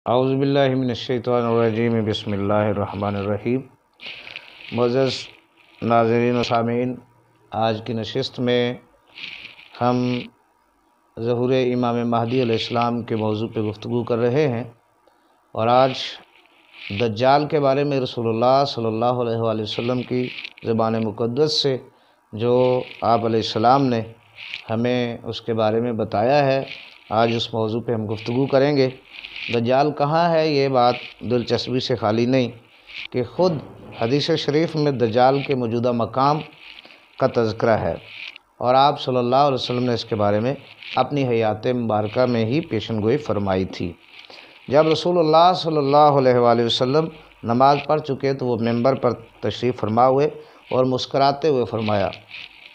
اعوذ باللہ من الشیطان الرجیم بسم اللہ الرحمن الرحیم۔ معزز ناظرین و سامعین، آج کی نشست میں ہم ظہور امام مہدی علیہ السلام کے موضوع پہ گفتگو کر رہے ہیں، اور آج دجال کے بارے میں رسول اللہ صلی اللہ علیہ وآلہ وسلم کی زبان مقدس سے جو آپ علیہ السلام نے ہمیں اس کے بارے میں بتایا ہے، آج اس موضوع پہ ہم گفتگو کریں گے۔ دجال کہاں ہے، یہ بات دلچسپی سے خالی نہیں کہ خود حدیث شریف میں دجال کے موجودہ مقام کا تذکرہ ہے، اور آپ صلی اللہ علیہ وسلم نے اس کے بارے میں اپنی حیات مبارکہ میں ہی پیشن گوئی فرمائی تھی۔ جب رسول اللہ صلی اللہ علیہ وآلہ وسلم نماز پڑھ چکے تو وہ ممبر پر تشریف فرما ہوئے اور مسکراتے ہوئے فرمایا،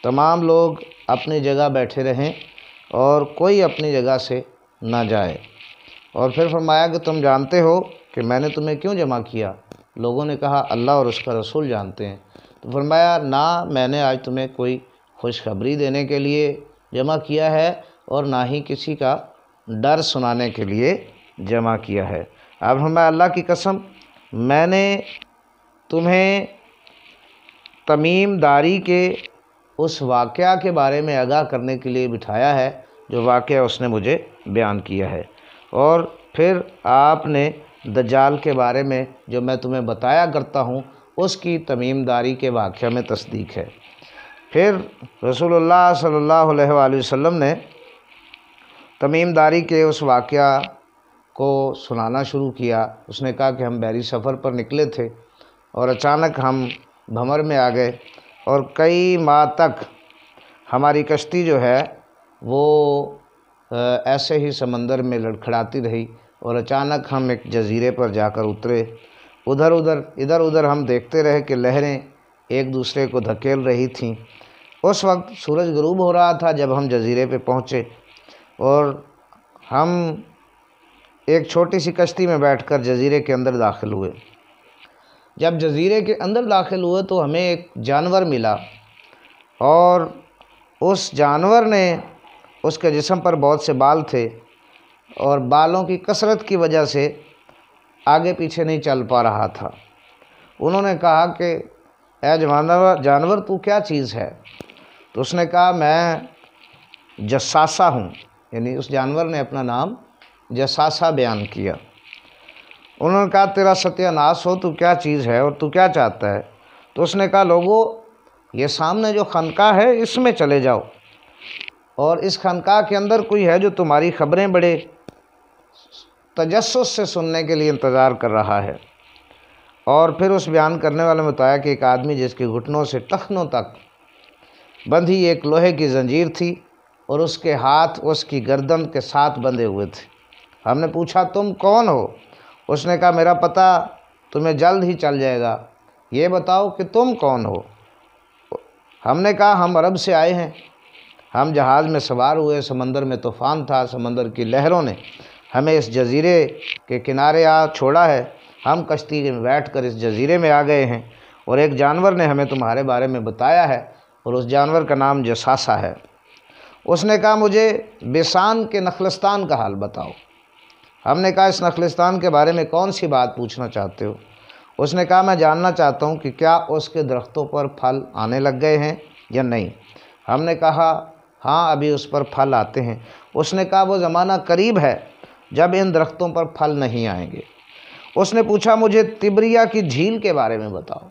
تمام لوگ اپنی جگہ بیٹھے رہیں اور کوئی اپنی جگہ سے نہ جائے، اور پھر فرمایا کہ تم جانتے ہو کہ میں نے تمہیں کیوں جمع کیا؟ لوگوں نے کہا اللہ اور اس کا رسول جانتے ہیں۔ تو فرمایا نہ میں نے آج تمہیں کوئی خوشخبری دینے کے لیے جمع کیا ہے اور نہ ہی کسی کا ڈر سنانے کے لیے جمع کیا ہے۔ اب فرمایا اللہ کی قسم میں نے تمہیں تمیم داری کے اس واقعہ کے بارے میں آگاہ کرنے کے لیے بٹھایا ہے جو واقعہ اس نے مجھے بیان کیا ہے، اور پھر آپ نے دجال کے بارے میں جو میں تمہیں بتایا کرتا ہوں اس کی تمیم داری کے واقعہ میں تصدیق ہے۔ پھر رسول اللہ صلی اللہ علیہ وآلہ وسلم نے تمیم داری کے اس واقعہ کو سنانا شروع کیا۔ اس نے کہا کہ ہم بحری سفر پر نکلے تھے اور اچانک ہم بھنور میں آ گئے، اور کئی ماہ تک ہماری کشتی جو ہے وہ ایسے ہی سمندر میں لڑکھڑاتی رہی، اور اچانک ہم ایک جزیرے پر جا کر اترے۔ ادھر ادھر ہم دیکھتے رہے کہ لہریں ایک دوسرے کو دھکیل رہی تھیں۔ اس وقت سورج غروب ہو رہا تھا جب ہم جزیرے پہ پہنچے، اور ہم ایک چھوٹی سی کشتی میں بیٹھ کر جزیرے کے اندر داخل ہوئے۔ جب جزیرے کے اندر داخل ہوئے تو ہمیں ایک جانور ملا، اور اس جانور نے، اس کے جسم پر بہت سے بال تھے، اور بالوں کی کثرت کی وجہ سے آگے پیچھے نہیں چل پا رہا تھا۔ انہوں نے کہا کہ اے جانور تو کیا چیز ہے؟ تو اس نے کہا میں جساسہ ہوں، یعنی اس جانور نے اپنا نام جساسہ بیان کیا۔ انہوں نے کہا تیرا ستیہ ناس ہو، تو کیا چیز ہے اور تو کیا چاہتا ہے؟ تو اس نے کہا لوگوں یہ سامنے جو خانقاہ ہے اس میں چلے جاؤ، اور اس خانقاہ کے اندر کوئی ہے جو تمہاری خبریں بڑے تجسس سے سننے کے لیے انتظار کر رہا ہے۔ اور پھر اس بیان کرنے والے نے بتایا کہ ایک آدمی جس کے گھٹنوں سے ٹخنوں تک بندھی ایک لوہے کی زنجیر تھی، اور اس کے ہاتھ اس کی گردن کے ساتھ بندھے ہوئے تھے۔ ہم نے پوچھا تم کون ہو؟ اس نے کہا میرا پتہ تمہیں جلد ہی چل جائے گا، یہ بتاؤ کہ تم کون ہو؟ ہم نے کہا ہم عرب سے آئے ہیں، ہم جہاز میں سوار ہوئے، سمندر میں طوفان تھا، سمندر کی لہروں نے ہمیں اس جزیرے کے کنارے چھوڑا ہے، ہم کشتی میں بیٹھ کر اس جزیرے میں آ گئے ہیں، اور ایک جانور نے ہمیں تمہارے بارے میں بتایا ہے، اور اس جانور کا نام جساسہ ہے۔ اس نے کہا مجھے بیسان کے نخلستان کا حال بتاؤ۔ ہم نے کہا اس نخلستان کے بارے میں کون سی بات پوچھنا چاہتے ہو؟ اس نے کہا میں جاننا چاہتا ہوں کہ کیا اس کے درختوں پر پھل آنے لگ گئے ہیں یا نہیں۔ ہم نے کہا ہاں ابھی اس پر پھل آتے ہیں۔ اس نے کہا وہ زمانہ قریب ہے جب ان درختوں پر پھل نہیں آئیں گے۔ اس نے پوچھا مجھے تبریا کی جھیل کے بارے میں بتاؤ۔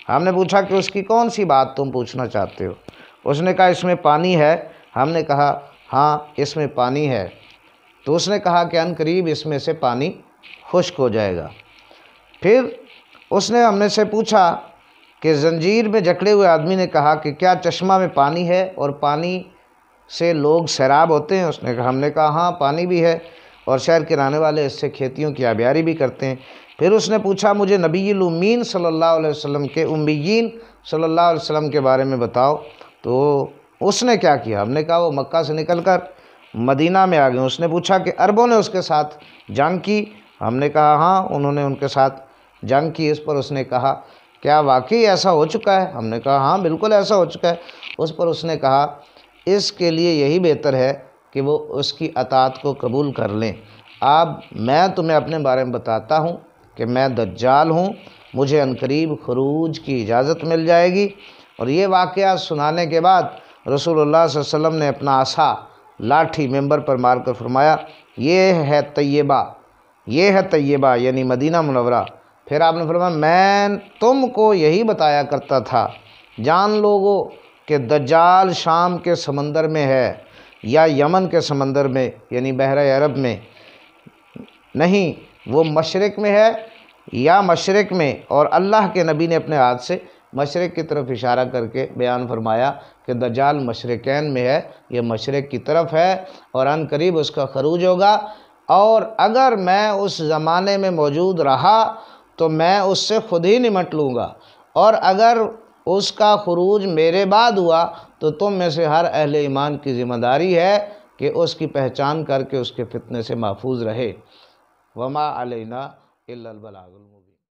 ہم نے پوچھا کہ اس کی کون سی بات تم پوچھنا چاہتے ہو؟ اس نے کہا اس میں پانی ہے۔ ہم نے کہا ہاں اس میں پانی ہے۔ تو اس نے کہا کہ ان قریب اس میں سے پانی خشک ہو جائے گا۔ پھر اس نے ہم نے سے پوچھا کہ زنجیر میں جکڑے ہوئے آدمی نے کہا کہ کیا چشمہ میں پانی ہے اور پانی سے لوگ سیراب ہوتے ہیں؟ اس نے کہا ہم نے کہا ہاں پانی بھی ہے، اور شہر کے رہنے والے اس سے کھیتیوں کی آبیاری بھی کرتے ہیں۔ پھر اس نے پوچھا مجھے نبی الامین صلی اللہ علیہ وسلم کے امیین صلی اللہ علیہ وسلم کے بارے میں بتاؤ۔ تو اس نے کیا کیا؟ ہم نے کہا وہ مکہ سے نکل کر مدینہ میں آ گئے۔ اس نے پوچھا کہ عربوں نے اس کے ساتھ جنگ کی؟ ہم نے کہا ہاں انہوں نے ان کے ساتھ جنگ کی۔ اس پر اس نے کہا کیا واقعی ایسا ہو چکا ہے؟ ہم نے کہا ہاں بالکل ایسا ہو چکا ہے۔ اس پر اس نے کہا اس کے لیے یہی بہتر ہے کہ وہ اس کی اطاعت کو قبول کر لیں۔ اب میں تمہیں اپنے بارے میں بتاتا ہوں کہ میں دجال ہوں، مجھے عنقریب خروج کی اجازت مل جائے گی۔ اور یہ واقعہ سنانے کے بعد رسول اللہ صلی اللہ علیہ وسلم نے اپنا عصا لاٹھی ممبر پر مار کر فرمایا، یہ ہے طیبہ یعنی مدینہ منورہ۔ پھر آپ نے فرمایا، میں تم کو یہی بتایا کرتا تھا، جان لوگو کہ دجال شام کے سمندر میں ہے یا یمن کے سمندر میں یعنی بحر عرب میں، نہیں وہ مشرق میں ہے یا مشرق میں۔ اور اللہ کے نبی نے اپنے ہاتھ سے مشرق کی طرف اشارہ کر کے بیان فرمایا کہ دجال مشرقین میں ہے، یہ مشرق کی طرف ہے اور عن قریب اس کا خروج ہوگا۔ اور اگر میں اس زمانے میں موجود رہا تو میں اس سے خود ہی نمٹ لوں گا، اور اگر اس کا خروج میرے بعد ہوا تو تم میں سے ہر اہل ایمان کی ذمہ داری ہے کہ اس کی پہچان کر کے اس کے فتنے سے محفوظ رہے۔ وما علینا الا البلاغ المبین۔